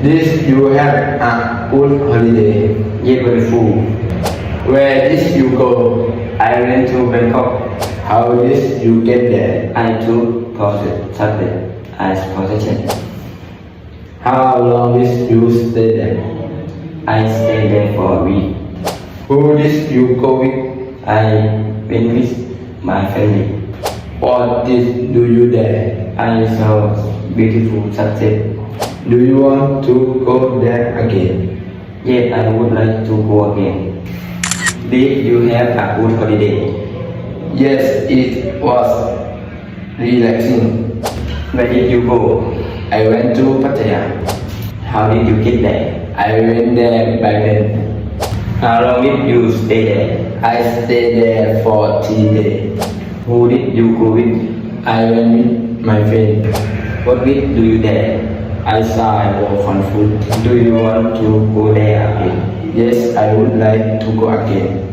This you have a good holiday. Yes, wonderful. Where did you go? I went to Bangkok. How did you get there? I took public as possession. How long did you stay there? I stayed there for a week. Who did you go with? I went with my family. What did do you there? I saw beautiful sunset. Do you want to go there again? Yes, I would like to go again. Did you have a good holiday? Yes, it was relaxing. Where did you go? I went to Pattaya. How did you get there? I went there by then. How long did you stay there? I stayed there for 3 days. Who did you go with? I went with my friend. What did do you there? I saw a fun food. Do you want to go there again? Yes, I would like to go again.